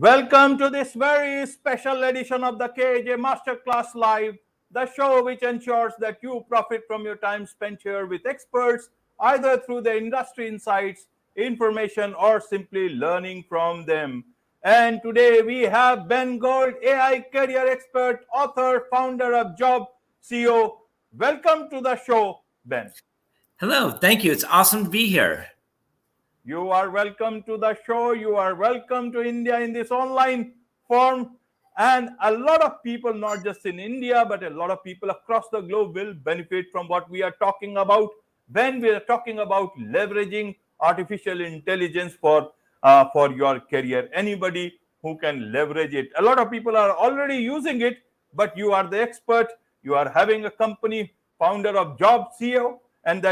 Welcome to this very special edition of the KJ Masterclass Live, the show which ensures that you profit from your time spent here with experts, either through the industry insights, information, or simply learning from them. And today we have Ben Gold, AI career expert, author, founder of Job.co. Welcome to the show, Ben. Hello, thank you. It's awesome to be here. You are welcome to the show. You are welcome to India in this online form. And a lot of people, not just in India, but a lot of people across the globe will benefit from what we are talking about when we are talking about leveraging artificial intelligence for your career. Anybody who can leverage it. A lot of people are already using it, but you are the expert. You are having a company, founder of Jobco, and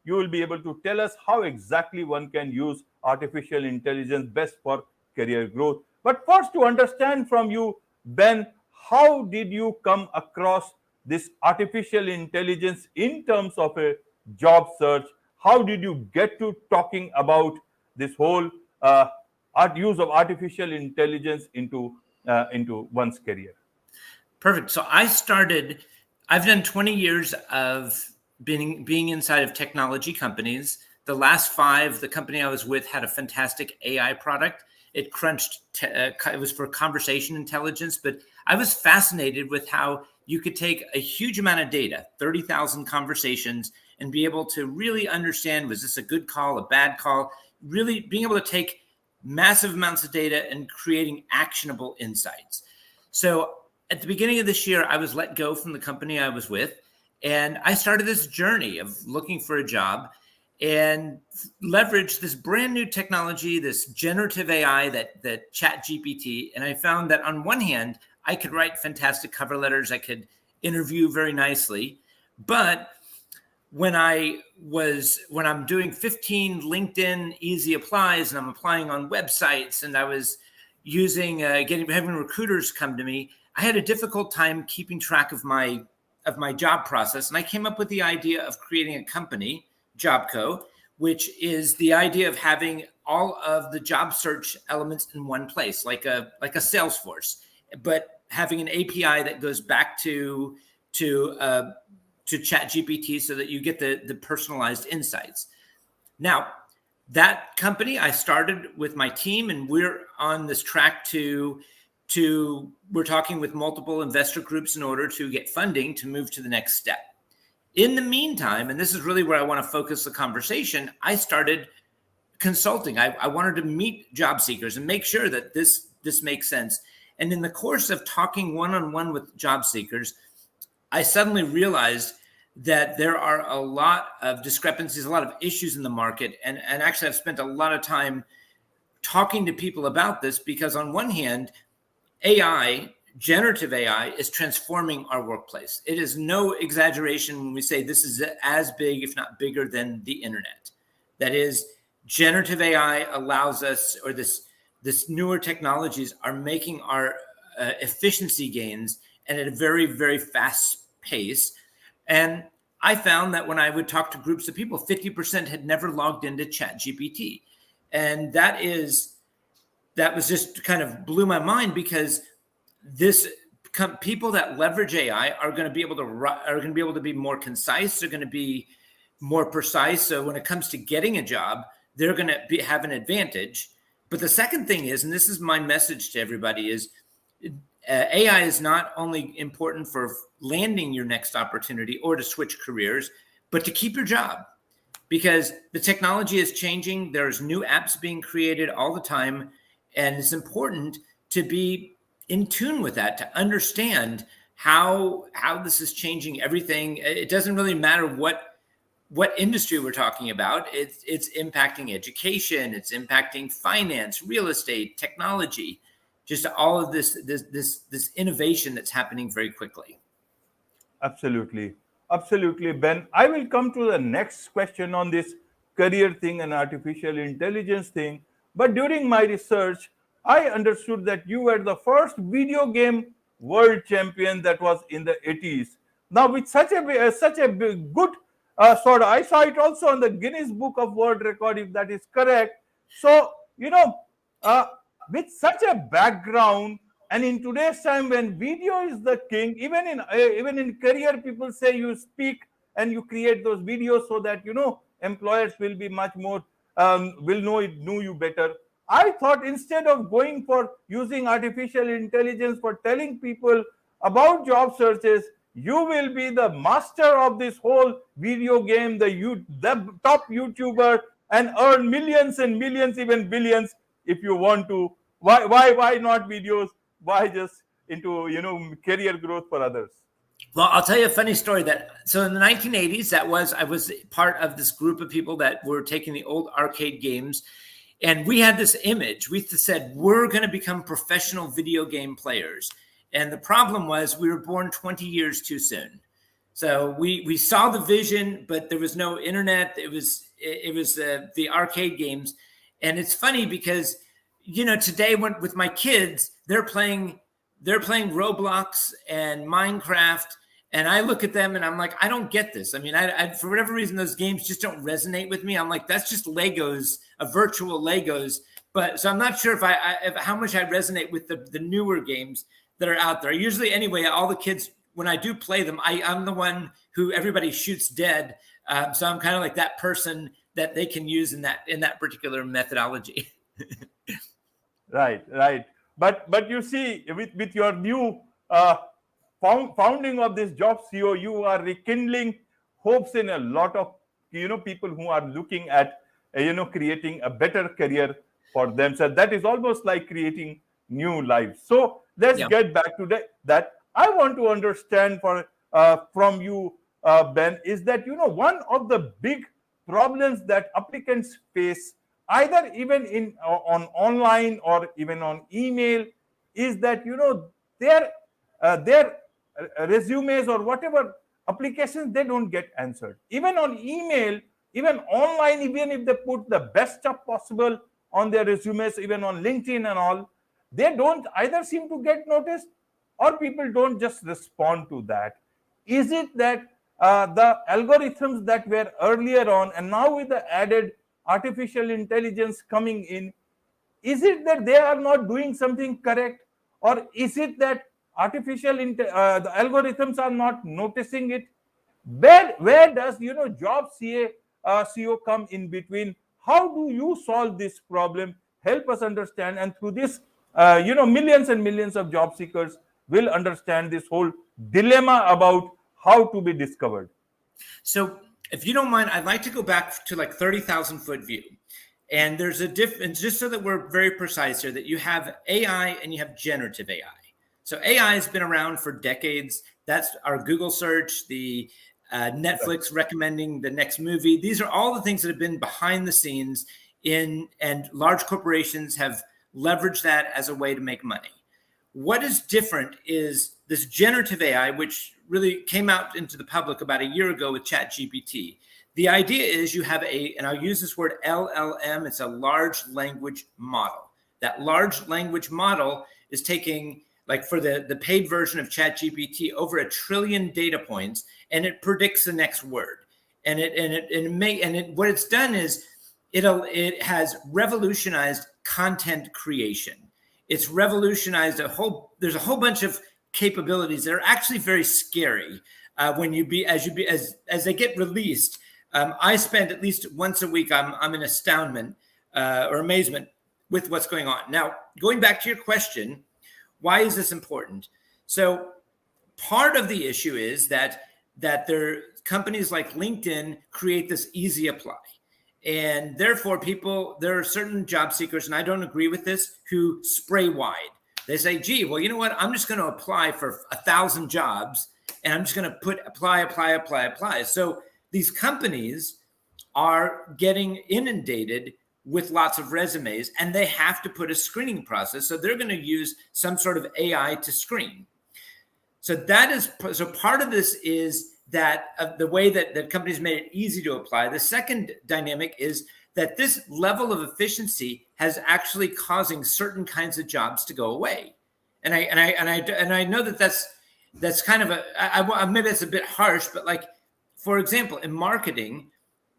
you will be able to tell us how exactly one can use artificial intelligence best for career growth. But first, to understand from you, Ben, how did you come across this artificial intelligence in terms of a job search? How did you get to talking about this whole use of artificial intelligence into one's career? Perfect. So I've done 20 years of being inside of technology companies. The last 5, the company I was with had a fantastic AI product. It it was for conversation intelligence, but I was fascinated with how you could take a huge amount of data, 30,000 conversations, and be able to really understand, was this a good call, a bad call? Really being able to take massive amounts of data and creating actionable insights. So at the beginning of this year, I was let go from the company I was with. And I started this journey of looking for a job and leveraged this brand new technology, this generative AI, that ChatGPT. And I found that on one hand, I could write fantastic cover letters. I could interview very nicely. But when I'm doing 15 LinkedIn easy applies and I'm applying on websites and I was having recruiters come to me, I had a difficult time keeping track of my job process. And I came up with the idea of creating a company, Jobco, which is the idea of having all of the job search elements in one place, like a Salesforce, but having an API that goes back to ChatGPT so that you get the personalized insights. Now, that company, I started with my team, and we're on this track we're talking with multiple investor groups in order to get funding to move to the next step. In the meantime, and this is really where I want to focus the conversation, I started consulting. I wanted to meet job seekers and make sure that this makes sense. And in the course of talking one-on-one with job seekers, I suddenly realized that there are a lot of discrepancies, a lot of issues in the market. And actually, I've spent a lot of time talking to people about this because on one hand, generative AI is transforming our workplace. It is no exaggeration when we say this is as big, if not bigger, than the internet. That is, generative AI allows us, or this newer technologies are making our efficiency gains and at a very, very fast pace. And I found that when I would talk to groups of people, 50% had never logged into ChatGPT. And that was just kind of blew my mind because people that leverage AI are going to be able to be more concise. They're going to be more precise. So when it comes to getting a job, they're going to have an advantage. But the second thing is, and this is my message to everybody, is AI is not only important for landing your next opportunity or to switch careers, but to keep your job. Because the technology is changing. There's new apps being created all the time. And it's important to be in tune with that, to understand how this is changing everything. It doesn't really matter what industry we're talking about. It's impacting education, it's impacting finance, real estate, technology, just all of this innovation that's happening very quickly. Absolutely, Ben. I will come to the next question on this career thing and artificial intelligence thing. But during my research, I understood that you were the first video game world champion that was in the 80s. Now, with such a good sort of, I saw it also on the Guinness Book of World Record, if that is correct. So, with such a background. And in today's time, when video is the king, even in career, people say you speak and you create those videos so that employers will be much more will know you better. I thought instead of going for using artificial intelligence for telling people about job searches, you will be the master of this whole video game, the top YouTuber, and earn millions and millions, even billions, if you want to. Why not videos? Why just into career growth for others? Well, I'll tell you a funny story. So in the 1980s, I was part of this group of people that were taking the old arcade games, and we had this image. We said we're going to become professional video game players, and the problem was we were born 20 years too soon. So we saw the vision, but there was no internet. It was the arcade games, and it's funny because today with my kids, they're playing Roblox and Minecraft, and I look at them and I'm like, I don't get this. I mean, I for whatever reason, those games just don't resonate with me. I'm like, that's just Legos, a virtual Legos. But so I'm not sure if how much I resonate with the newer games that are out there. Usually, anyway, all the kids, when I do play them, I'm the one who everybody shoots dead. So I'm kind of like that person that they can use in that particular methodology. Right. But you see, with your new founding of this Jobco, you are rekindling hopes in a lot of people who are looking at creating a better career for themselves. That is almost like creating new lives. So let's get back to that. I want to understand from you, Ben, is that one of the big problems that applicants face, either even on online or even on email, is that their resumes or whatever applications, they don't get answered. Even on email, even online, even if they put the best stuff possible on their resumes, even on LinkedIn and all, they don't either seem to get noticed, or people don't just respond to that. Is it that the algorithms that were earlier on, and now with the added artificial intelligence coming in, is it that they are not doing something correct, or is it that the algorithms are not noticing it? Where does job CO come in between? How do you solve this problem? Help us understand, and through this, millions and millions of job seekers will understand this whole dilemma about how to be discovered. So if you don't mind, I'd like to go back to like 30,000 foot view. And there's a difference, just so that we're very precise here, that you have AI and you have generative AI. So AI has been around for decades. That's our Google search, the Netflix recommending the next movie. These are all the things that have been behind the scenes and large corporations have leveraged that as a way to make money. What is different is this generative AI, which really came out into the public about a year ago with ChatGPT. The idea is you have and I'll use this word LLM, it's a large language model. That large language model is taking, like for the paid version of ChatGPT, over 1 trillion data points, and it predicts the next word. And what it's done is it has revolutionized content creation. It's revolutionized there's a whole bunch of capabilities that are actually very scary as they get released. I spend at least once a week, I'm in astoundment or amazement with what's going on. Now, going back to your question, why is this important? So part of the issue is that companies like LinkedIn create this easy apply. And therefore, there are certain job seekers, and I don't agree with this, who spray wide. They say, gee, well, you know what? I'm just going to apply for 1,000 jobs, and I'm just going to put apply. So these companies are getting inundated with lots of resumes, and they have to put a screening process. So they're going to use some sort of AI to screen. So part of this is that the way that companies made it easy to apply. The second dynamic is that this level of efficiency has actually causing certain kinds of jobs to go away. And I know that's kind of maybe it's a bit harsh, but like, for example, in marketing,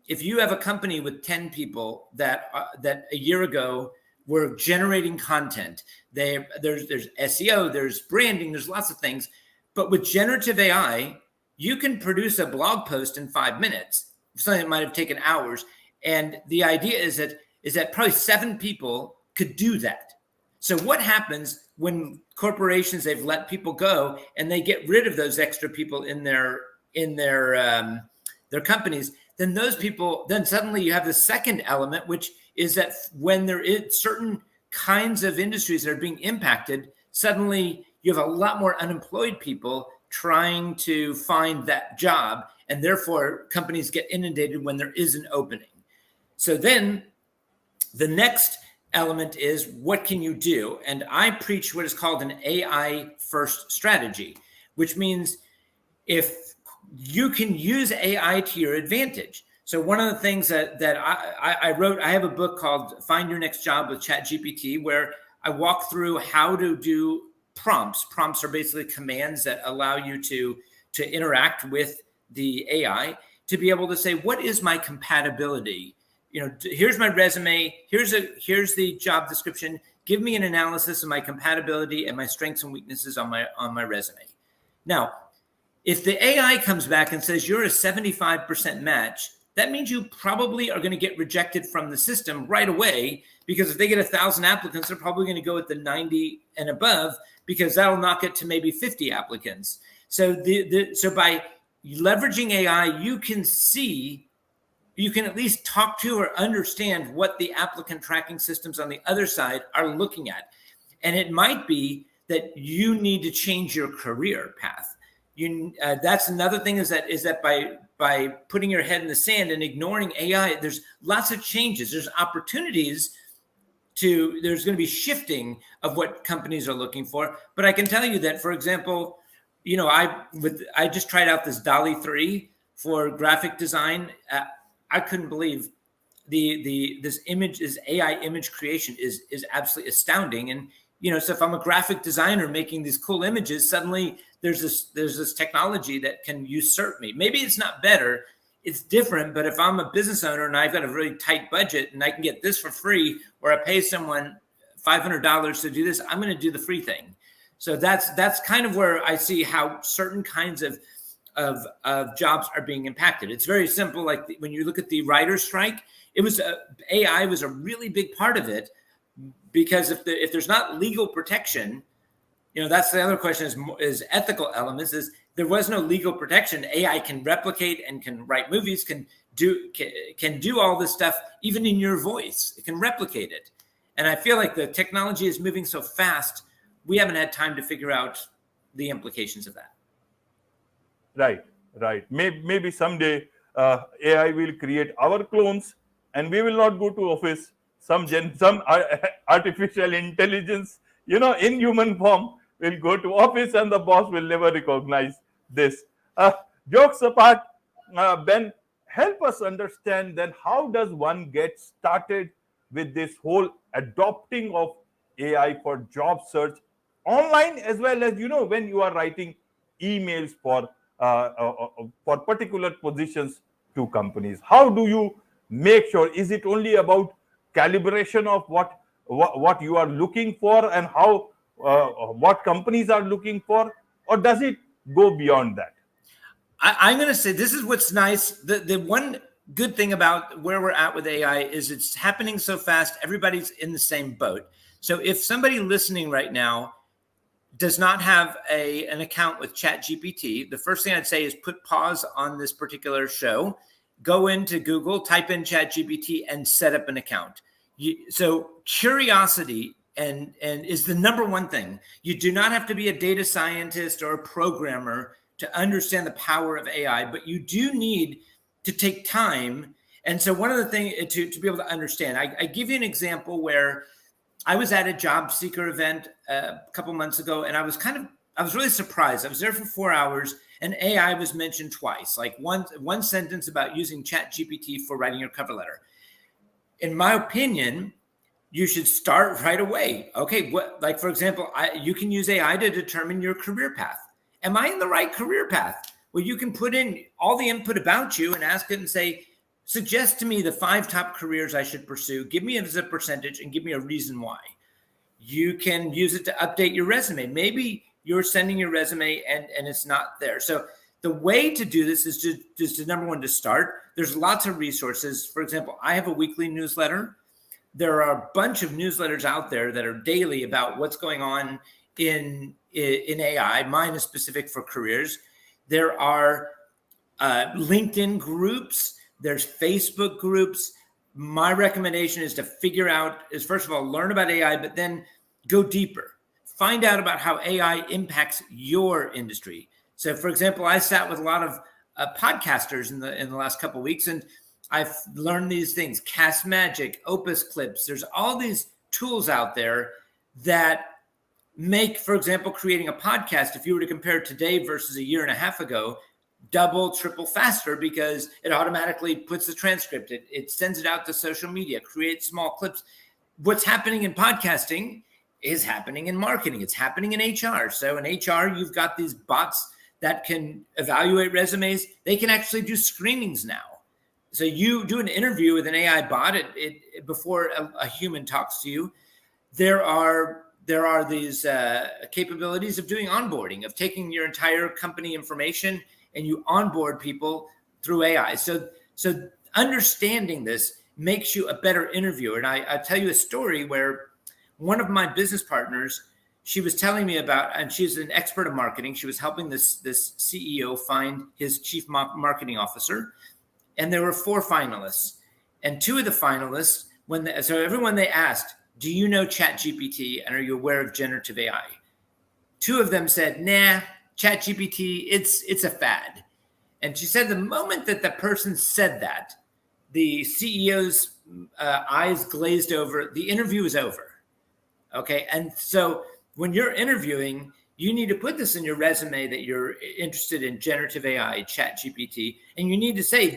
if you have a company with 10 people that a year ago We're generating content. There's SEO, there's branding, there's lots of things. But with generative AI, you can produce a blog post in 5 minutes, something that might have taken hours. And the idea is that probably 7 people could do that. So what happens when corporations, they've let people go and they get rid of those extra people in their companies? Then those people, then suddenly you have the second element, which is that when there is certain kinds of industries that are being impacted, suddenly you have a lot more unemployed people trying to find that job, and therefore companies get inundated when there is an opening. So then the next element is, what can you do? And I preach what is called an AI first strategy, which means if you can use AI to your advantage. So one of the things that I wrote, I have a book called Find Your Next Job with ChatGPT, where I walk through how to do prompts. Prompts are basically commands that allow you to interact with the AI to be able to say, what is my compatibility? Here's my resume. Here's the job description. Give me an analysis of my compatibility and my strengths and weaknesses on my resume. Now, if the AI comes back and says you're a 75% match, that means you probably are going to get rejected from the system right away, because if they get 1,000 applicants, they're probably going to go with the 90 and above, because that'll knock it to maybe 50 applicants. So so by leveraging AI, you can at least talk to or understand what the applicant tracking systems on the other side are looking at. And it might be that you need to change your career path. That's another thing, is that by putting your head in the sand and ignoring AI, there's lots of changes. There's opportunities there's going to be shifting of what companies are looking for. But I can tell you that, for example, I just tried out this DALL-E 3 for graphic design. I couldn't believe this AI image creation is absolutely astounding. And so if I'm a graphic designer making these cool images, suddenly there's this technology that can usurp me. Maybe it's not better, it's different. But if I'm a business owner and I've got a really tight budget and I can get this for free, or I pay someone $500 to do this, I'm going to do the free thing. So that's kind of where I see how certain kinds of jobs are being impacted. It's very simple. Like when you look at the writer's strike, AI was a really big part of it, because if there's not legal protection, that's the other question, is ethical elements. Is there was no legal protection, AI can replicate and can write movies, can do all this stuff, even in your voice. It can replicate it. And I feel like the technology is moving so fast, we haven't had time to figure out the implications of that. Right. Maybe someday AI will create our clones, and we will not go to office. Some artificial intelligence, in human form, will go to office, and the boss will never recognize this. Jokes apart, Ben, help us understand then, how does one get started with this whole adopting of AI for job search online, as well as when you are writing emails for particular positions to companies? How do you make sure? Is it only about calibration of what you are looking for and how what companies are looking for, or does it go beyond that? I'm going to say this is what's nice. The one good thing about where we're at with AI is it's happening so fast. Everybody's in the same boat. So if somebody listening right now does not have an account with ChatGPT, the first thing I'd say is put pause on this particular show, go into Google, type in ChatGPT, and set up an account. So curiosity and is the number one thing. You do not have to be a data scientist or a programmer to understand the power of AI, but you do need to take time. And so one of the things to be able to understand, I give you an example where I was at a job seeker event a couple months ago, and I was really surprised. I was there for 4 hours, and AI was mentioned twice, like one sentence about using ChatGPT for writing your cover letter. In my opinion, you should start right away. Okay, like for example, you can use AI to determine your career path. Am I in the right career path? Well, you can put in all the input about you and ask it and say, suggest to me the 5 top careers I should pursue. Give me it as a percentage and give me a reason why. You can use it to update your resume. Maybe you're sending your resume and it's not there. So the way to do this is to number one, to start. There's lots of resources. For example, I have a weekly newsletter. There are a bunch of newsletters out there that are daily about what's going on in AI. Mine is specific for careers. There are LinkedIn groups. There's Facebook groups. My recommendation is to figure out is, first of all, learn about AI, but then go deeper. Find out about how AI impacts your industry. So, for example, I sat with a lot of podcasters in the last couple of weeks, and I've learned these things: Cast Magic, Opus Clips. There's all these tools out there that make, for example, creating a podcast, if you were to compare today versus a year and a half ago, double, triple faster, because it automatically puts the transcript. It sends it out to social media, creates small clips. What's happening in podcasting is happening in marketing. It's happening in HR. So in HR, you've got these bots that can evaluate resumes. They can actually do screenings now. So you do an interview with an AI bot before a human talks to you. There are these capabilities of doing onboarding, of taking your entire company information and you onboard people through AI. So understanding this makes you a better interviewer. And I tell you a story where one of my business partners, she was telling me about, and she's an expert in marketing. She was helping this CEO find his chief marketing officer. And there were 4 finalists. And 2 of the finalists, so everyone they asked, do you know ChatGPT and are you aware of generative AI? 2 of them said, nah, ChatGPT, it's a fad. And she said the moment that the person said that, the CEO's eyes glazed over, the interview is over. Okay. And so when you're interviewing, you need to put this in your resume that you're interested in generative AI, ChatGPT, and you need to say,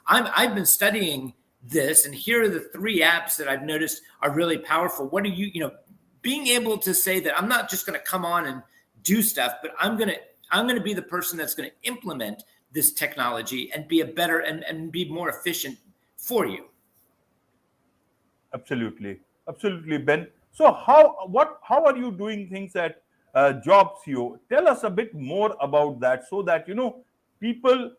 I've been studying this, and here are the 3 apps that I've noticed are really powerful. What are being able to say that I'm not just going to come on and do stuff, but I'm going to be the person that's going to implement this technology and be a better and be more efficient for you. Absolutely, Ben. So how are you doing things at JobCo? Tell us a bit more about that, so that people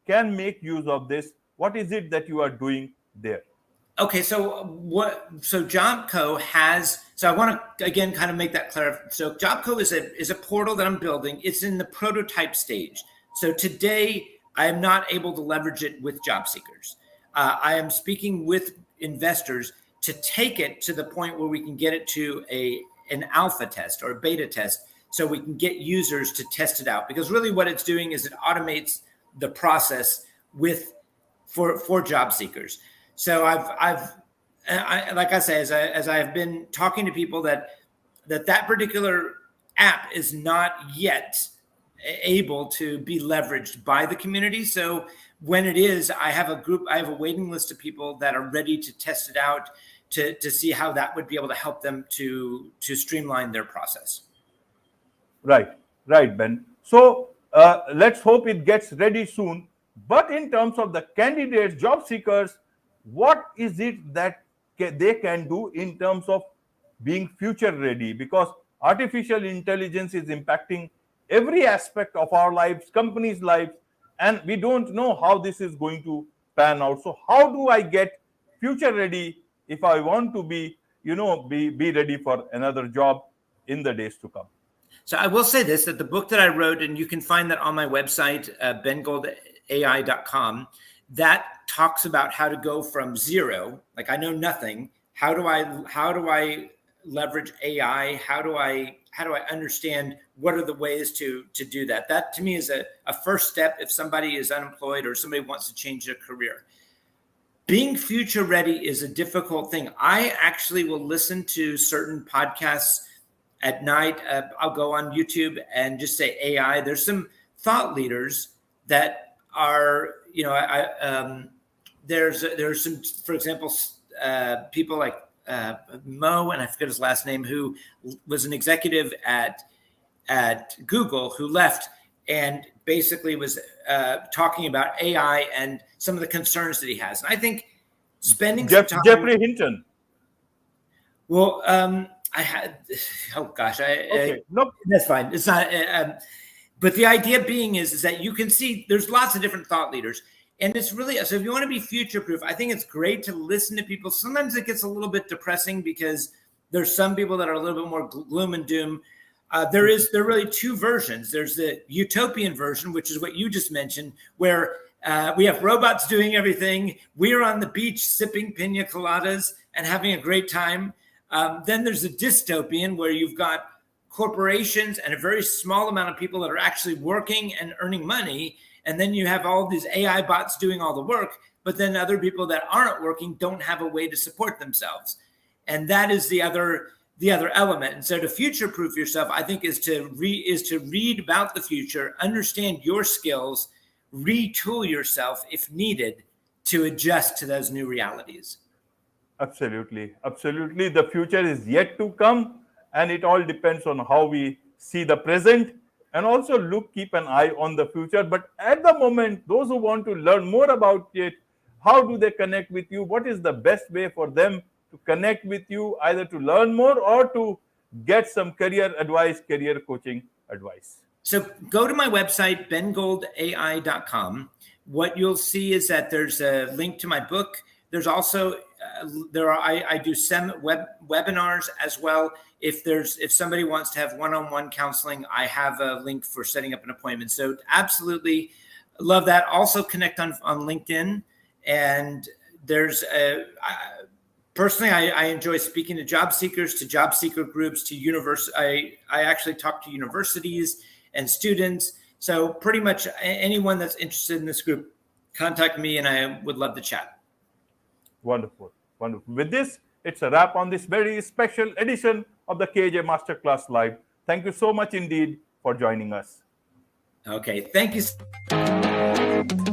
can make use of this. What is it that you are doing there? Okay, so JobCo has. So I want to again kind of make that clear. So JobCo is a portal that I'm building. It's in the prototype stage. So today I am not able to leverage it with job seekers. I am speaking with investors to take it to the point where we can get it to an alpha test or a beta test, so we can get users to test it out. Because really what it's doing is it automates the process for job seekers. So I like I say, as I have been talking to people, that particular app is not yet able to be leveraged by the community. So when it is, I have a waiting list of people that are ready to test it out to see how that would be able to help them to streamline their process. Right, Ben. So let's hope it gets ready soon. But in terms of the candidates, job seekers, what is it that they can do in terms of being future ready? Because artificial intelligence is impacting every aspect of our lives, companies' lives, and we don't know how this is going to pan out. So how do I get future ready if I want to be ready for another job in the days to come? So I will say this, that the book that I wrote, and you can find that on my website, bengoldai.com, that talks about how to go from zero, like I know nothing. How do I leverage AI? How do I understand what are the ways to do that? That to me is a first step if somebody is unemployed or somebody wants to change their career. Being future ready is a difficult thing. I actually will listen to certain podcasts at night. I'll go on YouTube and just say AI. There's some thought leaders that are, there's some, for example, people like Mo, and I forget his last name, who was an executive at Google, who left and basically was talking about AI and some of the concerns that he has. And I think spending some time. Jeffrey Hinton. Well, I had. Oh gosh, Okay, no, that's fine. It's not. But the idea being is that you can see there's lots of different thought leaders. And it's really, so if you want to be future proof, I think it's great to listen to people. Sometimes it gets a little bit depressing because there's some people that are a little bit more gloom and doom. There are really two versions. There's the utopian version, which is what you just mentioned, where we have robots doing everything. We're on the beach sipping pina coladas and having a great time. Then there's a dystopian where you've got corporations and a very small amount of people that are actually working and earning money. And then you have all these AI bots doing all the work, but then other people that aren't working don't have a way to support themselves. And that is the other element. And so to future-proof yourself, I think is to read about the future, understand your skills, retool yourself if needed to adjust to those new realities. absolutely. Absolutely. The future is yet to come, and it all depends on how we see the present and also keep an eye on the future. But at the moment, those who want to learn more about it, how do they connect with you? What is the best way for them to connect with you, either to learn more or to get some career advice, career coaching advice? So go to my website, bengolday.com. What you'll see is that there's a link to my book. There's also I do some webinars as well. If somebody wants to have one-on-one counseling, I have a link for setting up an appointment. So absolutely love that. Also connect on LinkedIn. And there's personally, I enjoy speaking to job seekers, to job seeker groups, to university. I actually talk to universities and students. So pretty much anyone that's interested in this group, contact me and I would love to chat. Wonderful. Wonderful. With this, it's a wrap on this very special edition of the KJ Masterclass Live. Thank you so much indeed for joining us. Okay. Thank you.